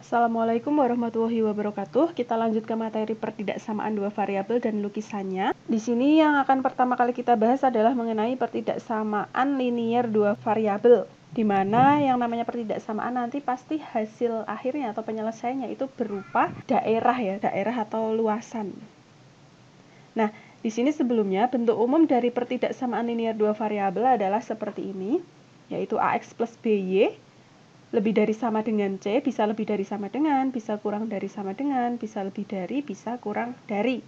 Assalamualaikum warahmatullahi wabarakatuh. Kita lanjut ke materi pertidaksamaan dua variabel dan lukisannya. Di sini yang akan pertama kali kita bahas adalah mengenai pertidaksamaan linier dua variabel, di mana yang namanya pertidaksamaan nanti pasti hasil akhirnya atau penyelesaiannya itu berupa daerah atau luasan. Nah, di sini sebelumnya bentuk umum dari pertidaksamaan linier dua variabel adalah seperti ini, yaitu AX plus BY lebih dari sama dengan C, bisa lebih dari sama dengan, bisa kurang dari sama dengan, bisa lebih dari, bisa kurang dari.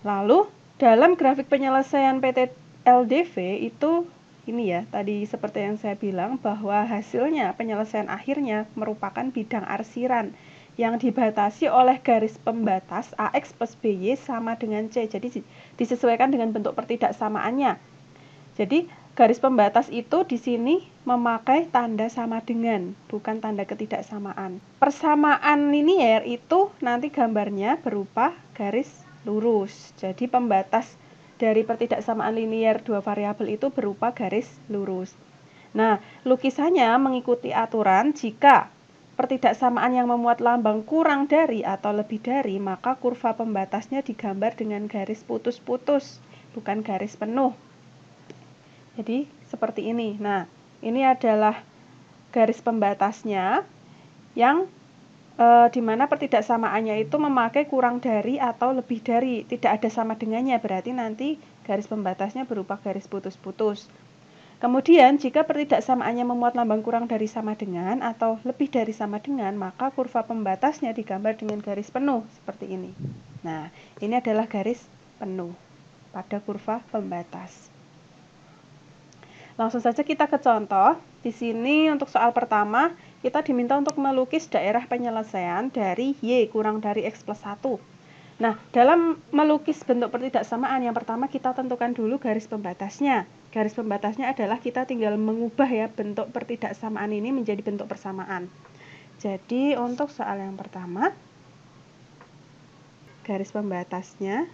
Lalu, dalam grafik penyelesaian PT LDV itu ini ya, tadi seperti yang saya bilang bahwa hasilnya penyelesaian akhirnya merupakan bidang arsiran yang dibatasi oleh garis pembatas AX plus BY sama dengan C. Jadi disesuaikan dengan bentuk pertidaksamaannya. Jadi garis pembatas itu di sini memakai tanda sama dengan, bukan tanda ketidaksamaan. Persamaan linier itu nanti gambarnya berupa garis lurus. Jadi pembatas dari pertidaksamaan linier dua variabel itu berupa garis lurus. Nah, lukisannya mengikuti aturan jika pertidaksamaan yang memuat lambang kurang dari atau lebih dari, maka kurva pembatasnya digambar dengan garis putus-putus, bukan garis penuh. Jadi seperti ini. Nah, ini adalah garis pembatasnya yang di mana pertidaksamaannya itu memakai kurang dari atau lebih dari, tidak ada sama dengannya, berarti nanti garis pembatasnya berupa garis putus-putus. Kemudian jika pertidaksamaannya memuat lambang kurang dari sama dengan atau lebih dari sama dengan, maka kurva pembatasnya digambar dengan garis penuh seperti ini. Nah, ini adalah garis penuh pada kurva pembatas. Langsung saja kita ke contoh. Di sini untuk soal pertama, kita diminta untuk melukis daerah penyelesaian dari Y kurang dari X plus 1. Nah, dalam melukis bentuk pertidaksamaan, yang pertama kita tentukan dulu garis pembatasnya. Garis pembatasnya adalah kita tinggal mengubah ya bentuk pertidaksamaan ini menjadi bentuk persamaan. Jadi untuk soal yang pertama, garis pembatasnya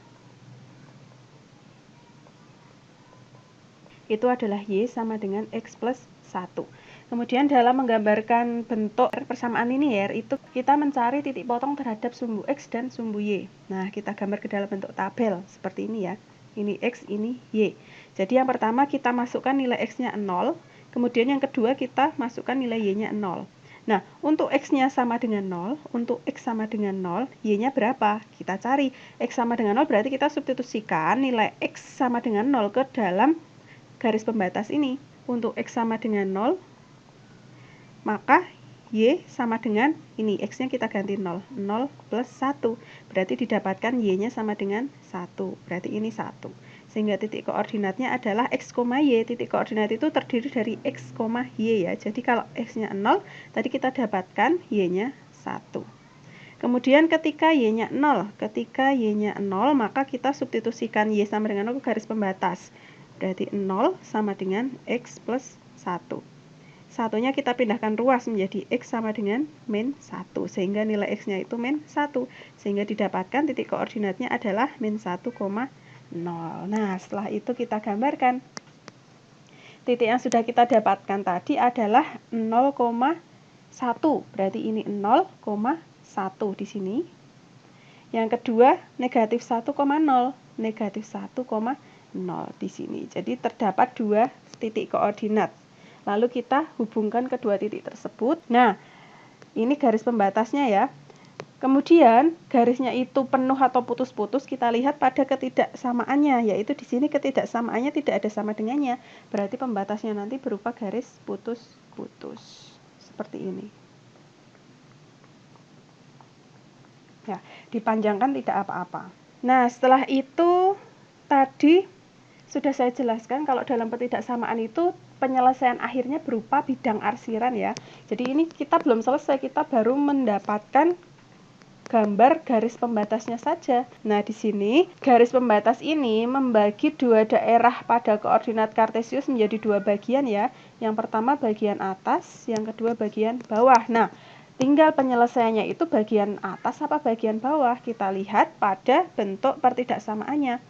itu adalah Y sama dengan X plus 1. Kemudian dalam menggambarkan bentuk persamaan linier itu kita mencari titik potong terhadap sumbu X dan sumbu Y. Nah, kita gambar ke dalam bentuk tabel seperti ini ya. Ini X, ini Y. Jadi yang pertama kita masukkan nilai X-nya 0, kemudian yang kedua kita masukkan nilai Y-nya 0. Nah, untuk X-nya sama dengan 0, untuk X sama dengan 0, Y-nya berapa? Kita cari. X sama dengan 0 berarti kita substitusikan nilai X sama dengan 0 ke dalam garis pembatas ini. Untuk X sama dengan 0, maka Y sama dengan ini, X-nya kita ganti 0. 0 plus 1. Berarti didapatkan Y-nya sama dengan 1. Berarti ini 1. Sehingga titik koordinatnya adalah X, Y. Titik koordinat itu terdiri dari X, Y ya. Jadi kalau X-nya 0, tadi kita dapatkan Y-nya 1. Kemudian ketika Y-nya 0, maka kita substitusikan Y sama dengan 0 ke garis pembatas. Berarti 0 sama dengan X plus 1. Satunya kita pindahkan ruas menjadi X sama dengan min 1. Sehingga nilai X-nya itu min 1. Sehingga didapatkan titik koordinatnya adalah min 1,0. Nah, setelah itu kita gambarkan. Titik yang sudah kita dapatkan tadi adalah 0,1. Berarti ini 0,1 di sini. Yang kedua, negatif 1,0. Negatif 1,0 di sini. Jadi terdapat dua titik koordinat. Lalu kita hubungkan kedua titik tersebut. Nah, ini garis pembatasnya ya. Kemudian garisnya itu penuh atau putus-putus, kita lihat pada ketidaksamaannya, yaitu di sini ketidaksamaannya tidak ada sama dengannya. Berarti pembatasnya nanti berupa garis putus-putus. Seperti ini. Ya, dipanjangkan tidak apa-apa. Nah, setelah itu tadi sudah saya jelaskan kalau dalam pertidaksamaan itu penyelesaian akhirnya berupa bidang arsiran ya. Jadi ini kita belum selesai, kita baru mendapatkan gambar garis pembatasnya saja. Nah, di sini garis pembatas ini membagi dua daerah pada koordinat kartesius menjadi dua bagian ya. Yang pertama bagian atas, yang kedua bagian bawah. Nah, tinggal penyelesaiannya itu bagian atas apa bagian bawah. Kita lihat pada bentuk pertidaksamaannya.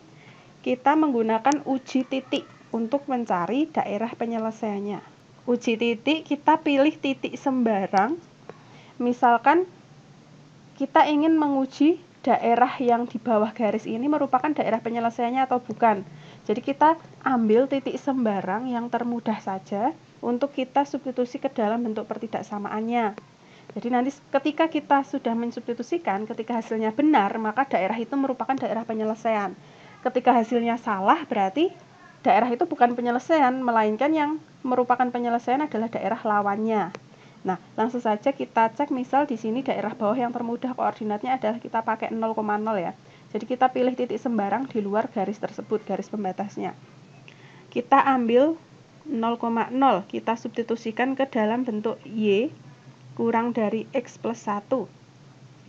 Kita menggunakan uji titik untuk mencari daerah penyelesaiannya. Uji titik, kita pilih titik sembarang misalkan kita ingin menguji daerah yang di bawah garis ini merupakan daerah penyelesaiannya atau bukan. Jadi kita ambil titik sembarang yang termudah saja untuk kita substitusi ke dalam bentuk pertidaksamaannya. Jadi nanti ketika kita sudah mensubstitusikan, ketika hasilnya benar, maka daerah itu merupakan daerah penyelesaian. Ketika hasilnya salah, berarti daerah itu bukan penyelesaian, melainkan yang merupakan penyelesaian adalah daerah lawannya. Nah, langsung saja kita cek, misal di sini daerah bawah yang termudah koordinatnya adalah kita pakai 0,0 ya. Jadi kita pilih titik sembarang di luar garis tersebut, garis pembatasnya. Kita ambil 0,0, kita substitusikan ke dalam bentuk Y kurang dari X plus 1.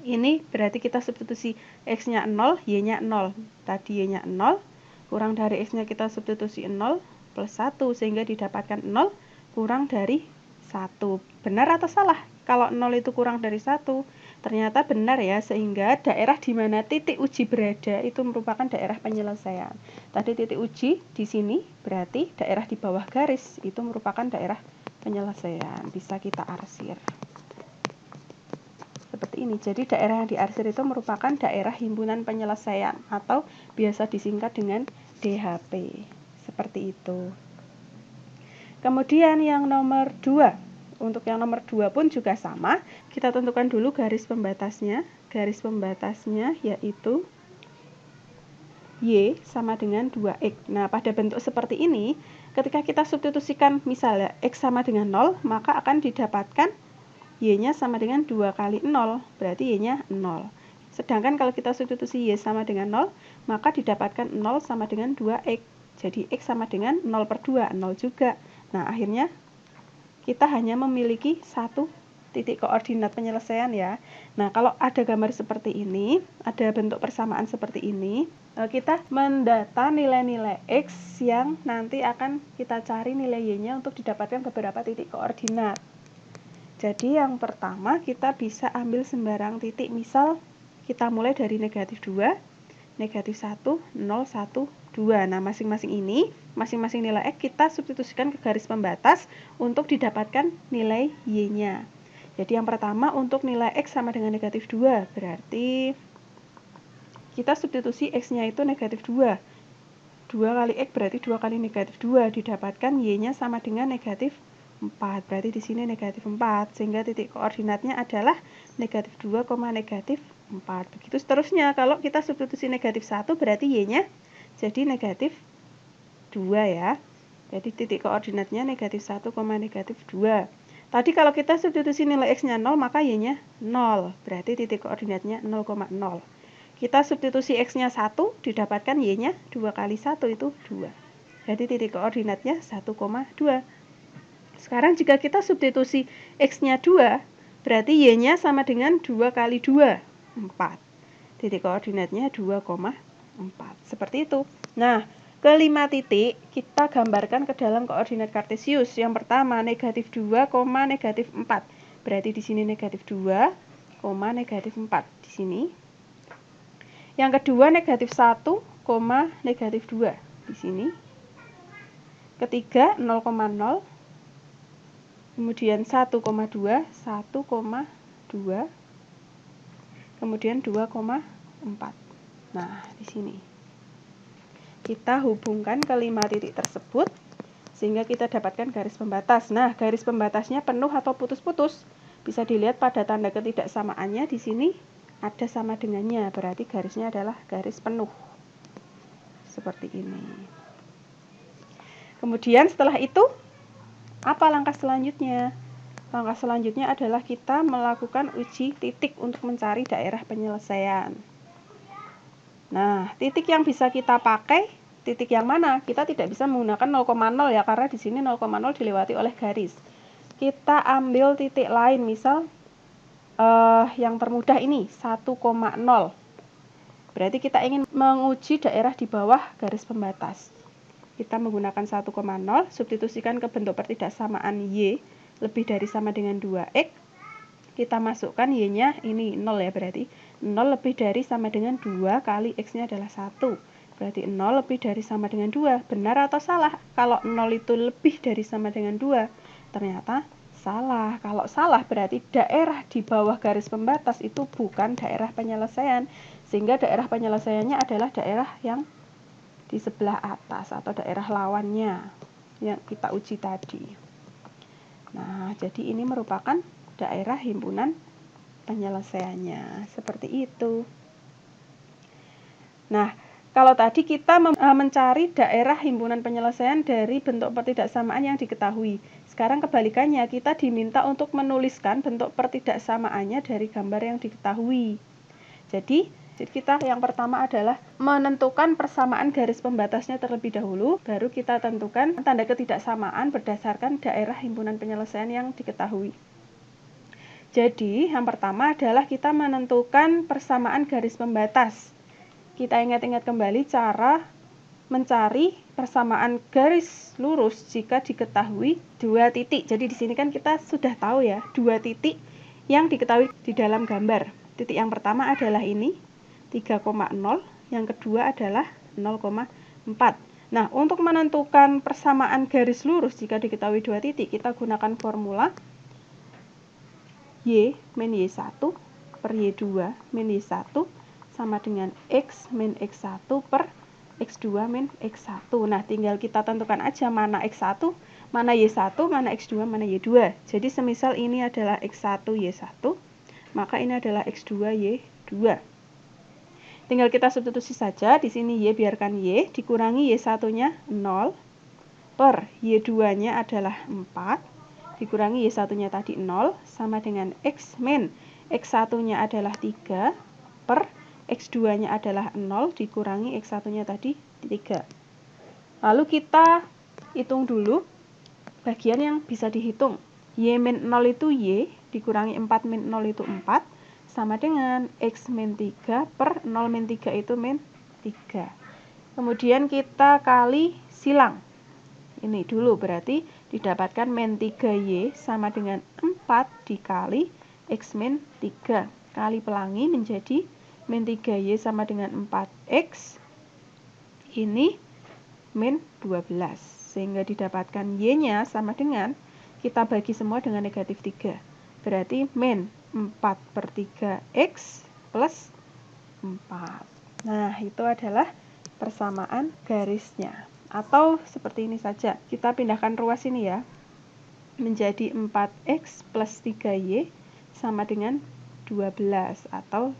Ini berarti kita substitusi X-nya 0, Y-nya 0. Tadi Y-nya 0, kurang dari X-nya kita substitusi 0 plus 1, sehingga didapatkan 0 kurang dari 1. Benar atau salah? Kalau 0 itu kurang dari 1, ternyata benar ya, sehingga daerah di mana titik uji berada itu merupakan daerah penyelesaian. Tadi titik uji di sini berarti daerah di bawah garis itu merupakan daerah penyelesaian. Bisa kita arsir. Seperti ini. Jadi daerah yang diarsir itu merupakan daerah himpunan penyelesaian atau biasa disingkat dengan DHP. Seperti itu. Kemudian yang nomor 2. Untuk yang nomor 2 pun juga sama. Kita tentukan dulu garis pembatasnya. Garis pembatasnya yaitu Y sama dengan 2X. Nah, pada bentuk seperti ini, ketika kita substitusikan misalnya X sama dengan 0, maka akan didapatkan Y-nya sama dengan 2 kali 0, berarti Y-nya 0. Sedangkan kalau kita substitusi Y sama dengan 0, maka didapatkan 0 sama dengan 2X. Jadi X sama dengan 0 per 2, 0 juga. Nah, akhirnya kita hanya memiliki satu titik koordinat penyelesaian ya. Nah, kalau ada gambar seperti ini, ada bentuk persamaan seperti ini, kita mendata nilai-nilai X yang nanti akan kita cari nilai Y-nya untuk didapatkan beberapa titik koordinat. Jadi yang pertama kita bisa ambil sembarang titik, misal kita mulai dari negatif 2, negatif 1, 0, 1, 2. Nah, masing-masing nilai X kita substitusikan ke garis pembatas untuk didapatkan nilai Y-nya. Jadi yang pertama untuk nilai X sama dengan negatif 2, berarti kita substitusi X-nya itu negatif 2. 2 kali X berarti 2 kali negatif 2, didapatkan Y-nya sama dengan negatif 4. Berarti di sini negatif 4, sehingga titik koordinatnya adalah negatif 2, negatif 4. Begitu seterusnya, kalau kita substitusi negatif 1 berarti Y-nya jadi negatif 2 ya. Jadi titik koordinatnya negatif 1, negatif 2. Tadi kalau kita substitusi nilai X-nya 0, maka Y-nya 0. Berarti titik koordinatnya 0,0. Kita substitusi X-nya 1, didapatkan Y-nya 2 kali 1 itu 2. Jadi titik koordinatnya 1,2. Sekarang jika kita substitusi X-nya 2, berarti Y-nya sama dengan 2 kali 2, 4. Titik koordinatnya 2,4. Seperti itu. Nah, kelima titik kita gambarkan ke dalam koordinat kartesius. Yang pertama negatif 2, negatif 4. Berarti di sini negatif 2, negatif 4 di sini. Yang kedua negatif 1, negatif 2 di sini. Ketiga 0,0. Kemudian 1,2, 1,2. Kemudian 2,4. Nah, di sini kita hubungkan kelima titik tersebut sehingga kita dapatkan garis pembatas. Nah, garis pembatasnya penuh atau putus-putus. Bisa dilihat pada tanda ketidaksamaannya di sini ada sama dengannya, berarti garisnya adalah garis penuh. Seperti ini. Kemudian setelah itu, apa langkah selanjutnya? Langkah selanjutnya adalah kita melakukan uji titik untuk mencari daerah penyelesaian. Nah, titik yang bisa kita pakai, titik yang mana? Kita tidak bisa menggunakan 0,0 ya, karena di sini 0,0 dilewati oleh garis. Kita ambil titik lain, misal yang termudah ini, 1,0. Berarti kita ingin menguji daerah di bawah garis pembatas. Kita menggunakan 1,0, substitusikan ke bentuk pertidaksamaan Y lebih dari sama dengan 2X. Kita masukkan Y-nya ini 0 ya, berarti 0 lebih dari sama dengan 2 kali X-nya adalah 1. Berarti 0 lebih dari sama dengan 2. Benar atau salah? Kalau 0 itu lebih dari sama dengan 2, ternyata Salah. Kalau salah berarti daerah di bawah garis pembatas itu bukan daerah penyelesaian. Sehingga daerah penyelesaiannya adalah daerah yang di sebelah atas atau daerah lawannya yang kita uji tadi. Nah, jadi ini merupakan daerah himpunan penyelesaiannya. Seperti itu. Nah, kalau tadi kita mencari daerah himpunan penyelesaian dari bentuk pertidaksamaan yang diketahui. Sekarang kebalikannya, kita diminta untuk menuliskan bentuk pertidaksamaannya dari gambar yang diketahui. Jadi kita yang pertama adalah menentukan persamaan garis pembatasnya terlebih dahulu, baru kita tentukan tanda ketidaksamaan berdasarkan daerah himpunan penyelesaian yang diketahui. Jadi, yang pertama adalah kita menentukan persamaan garis pembatas. Kita ingat-ingat kembali cara mencari persamaan garis lurus jika diketahui dua titik. Jadi di sini kan kita sudah tahu ya, dua titik yang diketahui di dalam gambar. Titik yang pertama adalah ini, 3,0, yang kedua adalah 0,4. Nah, untuk menentukan persamaan garis lurus jika diketahui dua titik, kita gunakan formula Y min Y1 per Y2 min Y1 sama dengan X min X1 per X2 min X1. Nah, tinggal kita tentukan aja mana X1, mana Y1, mana X2, mana Y2. Jadi semisal ini adalah X1 Y1, maka ini adalah X2 Y2. Tinggal kita substitusi saja. Di sini Y biarkan Y, dikurangi Y1-nya 0 per Y2-nya adalah 4, dikurangi Y1-nya tadi 0 sama dengan X min X1-nya adalah 3 per X2-nya adalah 0 dikurangi X1-nya tadi 3. Lalu kita hitung dulu bagian yang bisa dihitung. Y min 0 itu Y, dikurangi 4 min 0 itu 4, sama dengan X min 3 per 0 min 3 itu min 3. Kemudian kita kali silang. Ini dulu berarti didapatkan min 3Y sama dengan 4 dikali X min 3. Kali pelangi menjadi min 3Y sama dengan 4X, ini min 12. Sehingga didapatkan Y-nya sama dengan, kita bagi semua dengan negatif 3. Berarti min 4 per 3X plus 4. Nah, itu adalah persamaan garisnya. Atau seperti ini saja. Kita pindahkan ruas ini ya. Menjadi 4X plus 3Y sama dengan 12. Atau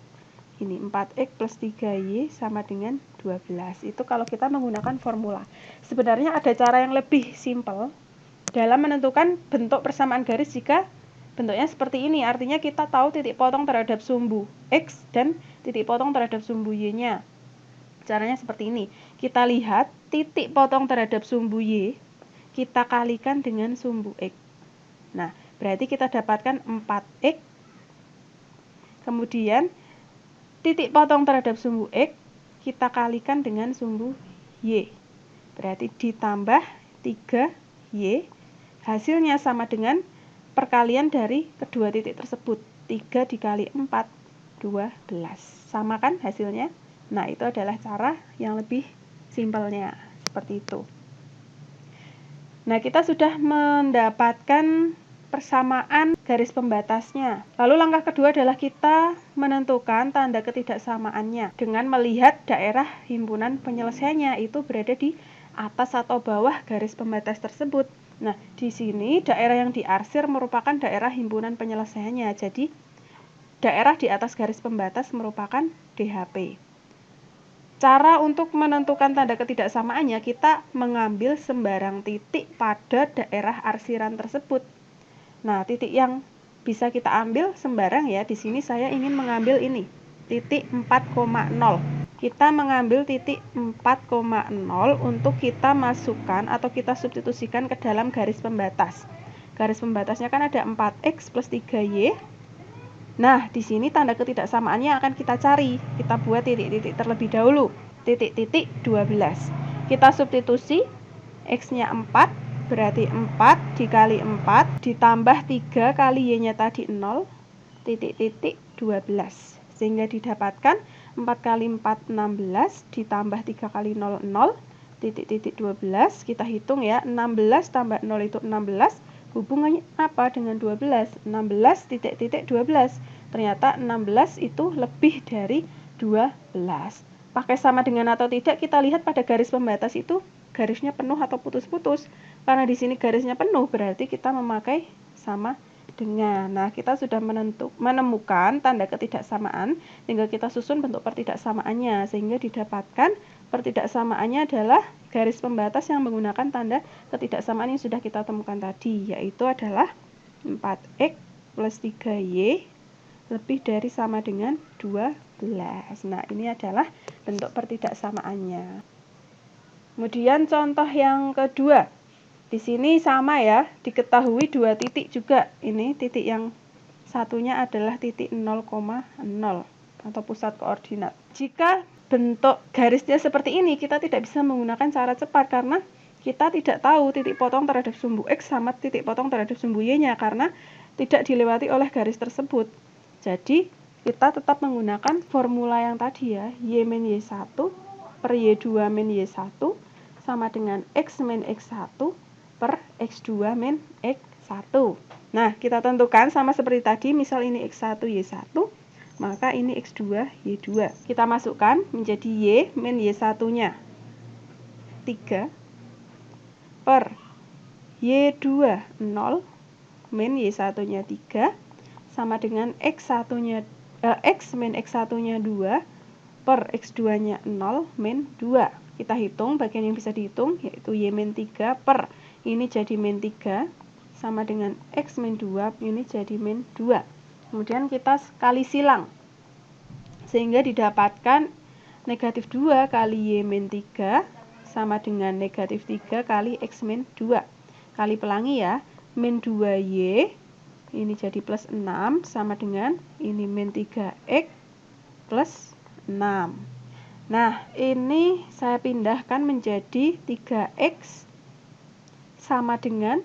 ini 4X plus 3Y sama dengan 12. Itu kalau kita menggunakan formula. Sebenarnya ada cara yang lebih simpel dalam menentukan bentuk persamaan garis jika bentuknya seperti ini. Artinya kita tahu titik potong terhadap sumbu X dan titik potong terhadap sumbu Y-nya. Caranya seperti ini. Kita lihat titik potong terhadap sumbu Y, kita kalikan dengan sumbu X. Nah, berarti kita dapatkan 4X. Kemudian titik potong terhadap sumbu X kita kalikan dengan sumbu Y. Berarti ditambah 3Y. Hasilnya sama dengan perkalian dari kedua titik tersebut. 3 dikali 4, 12. Sama kan hasilnya? Nah, itu adalah cara yang lebih simpelnya. Seperti itu. Nah, kita sudah mendapatkan persamaan garis pembatasnya. Lalu langkah kedua adalah kita menentukan tanda ketidaksamaannya dengan melihat daerah himpunan penyelesaiannya itu berada di atas atau bawah garis pembatas tersebut. Nah, di sini daerah yang diarsir merupakan daerah himpunan penyelesaiannya. Jadi, daerah di atas garis pembatas merupakan DHP. Cara untuk menentukan tanda ketidaksamaannya, kita mengambil sembarang titik pada daerah arsiran tersebut. Nah, titik yang bisa kita ambil sembarang ya. Di sini saya ingin mengambil ini, titik 4,0. Kita mengambil titik 4,0 untuk kita masukkan atau kita substitusikan ke dalam garis pembatas. Garis pembatasnya kan ada 4X plus 3Y. Nah, di sini tanda ketidaksamaannya akan kita cari. Kita buat titik-titik terlebih dahulu. Titik-titik 12. Kita substitusi, X-nya 4. Berarti 4 dikali 4 ditambah 3 kali Y-nya tadi 0, titik-titik 12. Sehingga didapatkan 4 kali 4, 16, ditambah 3 kali 0, 0, titik-titik 12. Kita hitung ya, 16 tambah 0 itu 16, Hubungannya apa dengan 12? 16 titik-titik 12. Ternyata 16 itu lebih dari 12. Pakai sama dengan atau tidak, kita lihat pada garis pembatas itu garisnya penuh atau putus-putus. Karena di sini garisnya penuh, berarti kita memakai sama dengan. Nah, kita sudah menemukan tanda ketidaksamaan, tinggal kita susun bentuk pertidaksamaannya, sehingga didapatkan pertidaksamaannya adalah garis pembatas yang menggunakan tanda ketidaksamaan yang sudah kita temukan tadi, yaitu adalah 4x plus 3y lebih dari sama dengan 12. Nah, ini adalah bentuk pertidaksamaannya. Kemudian contoh yang kedua. Di sini sama ya, diketahui dua titik juga. Ini titik yang satunya adalah titik 0,0 atau pusat koordinat. Jika bentuk garisnya seperti ini, kita tidak bisa menggunakan cara cepat karena kita tidak tahu titik potong terhadap sumbu X sama titik potong terhadap sumbu Y-nya karena tidak dilewati oleh garis tersebut. Jadi, kita tetap menggunakan formula yang tadi ya, Y min Y1 per Y2 min Y1 sama dengan X min X1 per X2 min X1. Nah, kita tentukan sama seperti tadi, misal ini X1 Y1, maka ini X2 Y2. Kita masukkan menjadi Y min Y1-nya 3 per Y2 0 min Y1-nya 3 sama dengan X1-nya X min X1-nya 2 per X2-nya 0 min 2. Kita hitung bagian yang bisa dihitung, yaitu Y min 3 per ini jadi min 3 sama dengan X min 2, ini jadi min 2. Kemudian kita kali silang, sehingga didapatkan negatif 2 kali Y min 3 sama dengan negatif 3 kali X min 2. Kali pelangi ya, min 2Y, ini jadi plus 6 sama dengan ini min 3X plus 6. Nah, ini saya pindahkan menjadi 3X sama dengan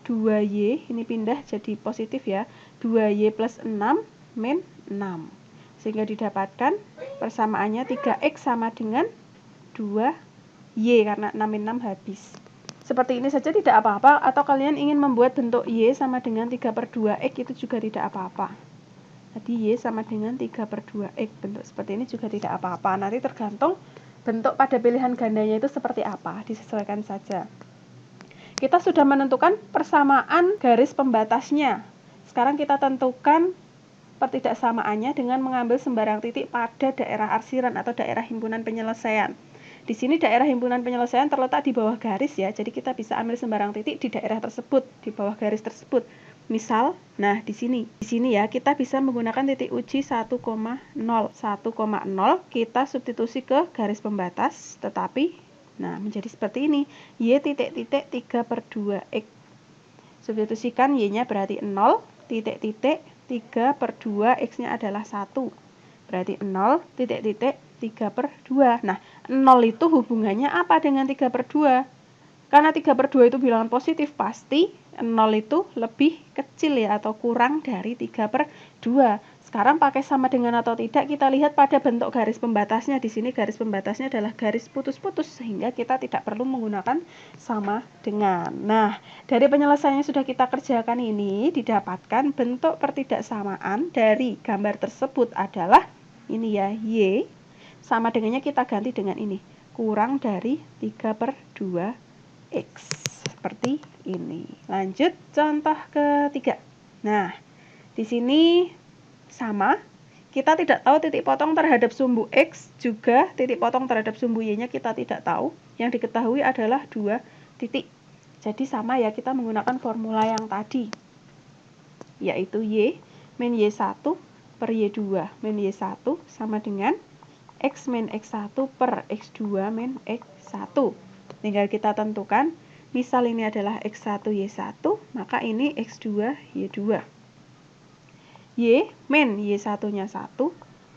2Y, ini pindah jadi positif ya, 2Y plus 6 min 6. Sehingga didapatkan persamaannya 3X sama dengan 2Y, karena 6 min 6 habis. Seperti ini saja tidak apa-apa, atau kalian ingin membuat bentuk Y sama dengan 3 per 2X, itu juga tidak apa-apa. Jadi Y sama dengan 3 per 2X, bentuk seperti ini juga tidak apa-apa. Nanti tergantung bentuk pada pilihan gandanya itu seperti apa, disesuaikan saja. Kita sudah menentukan persamaan garis pembatasnya. Sekarang kita tentukan pertidaksamaannya dengan mengambil sembarang titik pada daerah arsiran atau daerah himpunan penyelesaian. Di sini daerah himpunan penyelesaian terletak di bawah garis ya, jadi kita bisa ambil sembarang titik di daerah tersebut, di bawah garis tersebut. Misal, nah di sini ya kita bisa menggunakan titik uji 1,0. 1,0 kita substitusi ke garis pembatas, tetapi nah, menjadi seperti ini. Y titik-titik 3 per 2X. Substitusikan Y-nya berarti 0, titik-titik 3 per 2, X-nya adalah 1. Berarti 0, titik-titik 3 per 2. Nah, 0 itu hubungannya apa dengan 3 per 2? Karena 3 per 2 itu bilangan positif, pasti 0 itu lebih kecil ya, atau kurang dari 3 per 2. Sekarang pakai sama dengan atau tidak, kita lihat pada bentuk garis pembatasnya. Di sini garis pembatasnya adalah garis putus-putus, sehingga kita tidak perlu menggunakan sama dengan. Nah, dari penyelesaian yang sudah kita kerjakan ini, didapatkan bentuk pertidaksamaan dari gambar tersebut adalah ini ya, Y sama dengannya kita ganti dengan ini, kurang dari 3 per 2X. Seperti ini. Lanjut contoh ketiga. Nah, di sini sama, kita tidak tahu titik potong terhadap sumbu X, juga titik potong terhadap sumbu Y-nya kita tidak tahu. Yang diketahui adalah 2 titik. Jadi sama ya, kita menggunakan formula yang tadi, yaitu Y min Y1 per Y2 min Y1 sama dengan X min X1 per X2 min X1. Tinggal kita tentukan, misal ini adalah X1 Y1, maka ini X2 Y2. Y min Y1-nya 1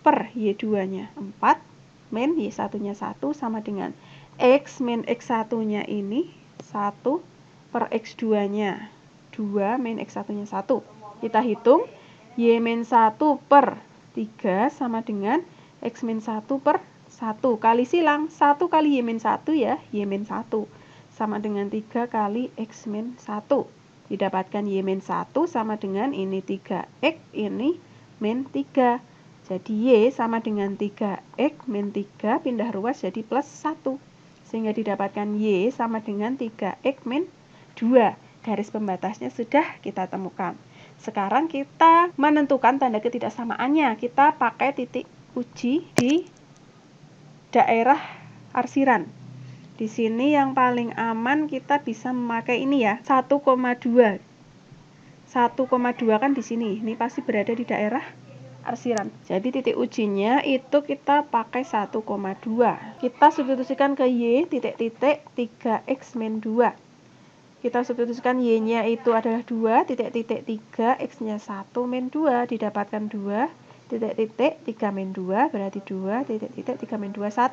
per Y2-nya 4 min Y1-nya 1 sama dengan X min X1-nya ini 1 per X2-nya 2 min X1-nya 1. Kita hitung, Y min 1 per 3 sama dengan X min 1 per 1. Kali silang, 1 kali Y min 1 ya, Y min 1 sama dengan 3 kali X min 1. Didapatkan Y min 1 sama dengan ini 3X, ini min 3. Jadi Y sama dengan 3X min 3 pindah ruas jadi plus 1. Sehingga didapatkan Y sama dengan 3X min 2. Garis pembatasnya sudah kita temukan. Sekarang kita menentukan tanda ketidaksamaannya. Kita pakai titik uji di daerah arsiran. Di sini yang paling aman kita bisa memakai ini ya, 1,2. 1,2 kan di sini. Ini pasti berada di daerah arsiran. Jadi titik ujinya itu kita pakai 1,2. Kita substitusikan ke Y titik-titik 3X min 2. Kita substitusikan Y-nya itu adalah 2 titik-titik 3, X-nya 1 min 2, didapatkan 2 titik-titik 3 min 2 berarti 2 titik-titik 3 min 2 1.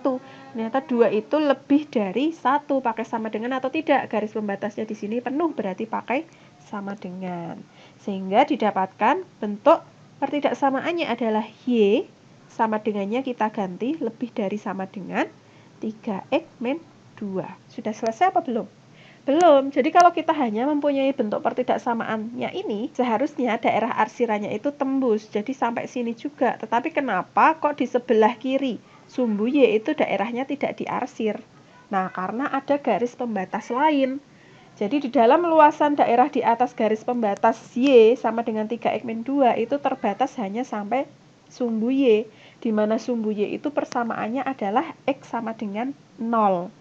Ternyata 2 itu lebih dari 1. Pakai sama dengan atau tidak? Garis pembatasnya di sini penuh berarti pakai sama dengan. Sehingga didapatkan bentuk pertidaksamaannya adalah Y sama dengannya kita ganti lebih dari sama dengan 3X min 2. Sudah selesai apa belum? Belum. Jadi kalau kita hanya mempunyai bentuk pertidaksamaannya ini, seharusnya daerah arsirannya itu tembus. Jadi sampai sini juga. Tetapi kenapa kok di sebelah kiri sumbu Y itu daerahnya tidak diarsir? Nah, karena ada garis pembatas lain. Jadi di dalam luasan daerah di atas garis pembatas Y sama dengan 3X min 2 itu terbatas hanya sampai sumbu Y. Di mana sumbu Y itu persamaannya adalah X sama dengan 0.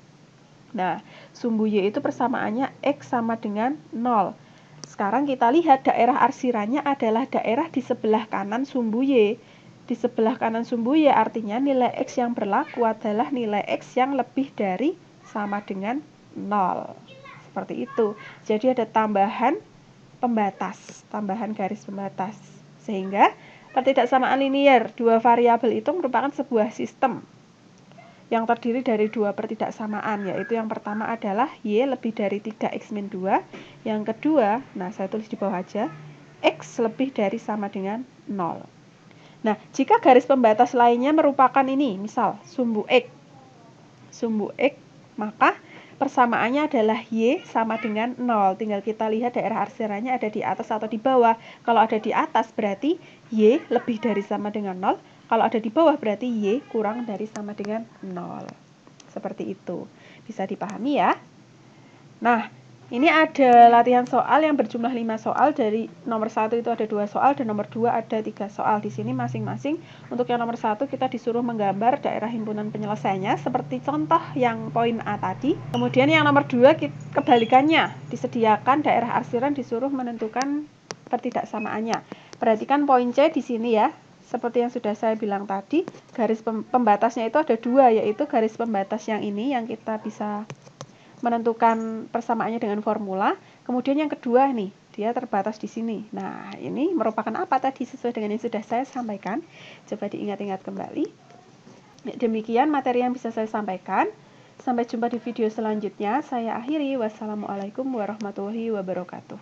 Nah, sumbu Y itu persamaannya X sama dengan 0. Sekarang kita lihat daerah arsirannya adalah daerah di sebelah kanan sumbu Y. Di sebelah kanan sumbu Y artinya nilai X yang berlaku adalah nilai X yang lebih dari sama dengan 0. Seperti itu. Jadi ada tambahan pembatas, tambahan garis pembatas. Sehingga pertidaksamaan linier dua variabel itu merupakan sebuah sistem yang terdiri dari dua pertidaksamaan, yaitu yang pertama adalah Y lebih dari 3X min 2, yang kedua, nah saya tulis di bawah aja, X lebih dari sama dengan 0. Nah, jika garis pembatas lainnya merupakan ini, misal sumbu X, maka persamaannya adalah Y sama dengan 0. Tinggal kita lihat daerah arsirannya ada di atas atau di bawah. Kalau ada di atas berarti Y lebih dari sama dengan 0. Kalau ada di bawah berarti Y kurang dari sama dengan 0. Seperti itu. Bisa dipahami ya? Nah, ini ada latihan soal yang berjumlah 5 soal. Dari nomor 1 itu ada 2 soal dan nomor 2 ada 3 soal. Di sini masing-masing untuk yang nomor 1 kita disuruh menggambar daerah himpunan penyelesaiannya seperti contoh yang poin A tadi. Kemudian yang nomor 2 kebalikannya, disediakan daerah arsiran disuruh menentukan pertidaksamaannya. Perhatikan poin C di sini ya. Seperti yang sudah saya bilang tadi, garis pembatasnya itu ada 2, yaitu garis pembatas yang ini yang kita bisa menentukan persamaannya dengan formula. Kemudian yang kedua nih, dia terbatas di sini. Nah, ini merupakan apa tadi sesuai dengan yang sudah saya sampaikan? Coba diingat-ingat kembali. Demikian materi yang bisa saya sampaikan. Sampai jumpa di video selanjutnya. Saya akhiri. Wassalamualaikum warahmatullahi wabarakatuh.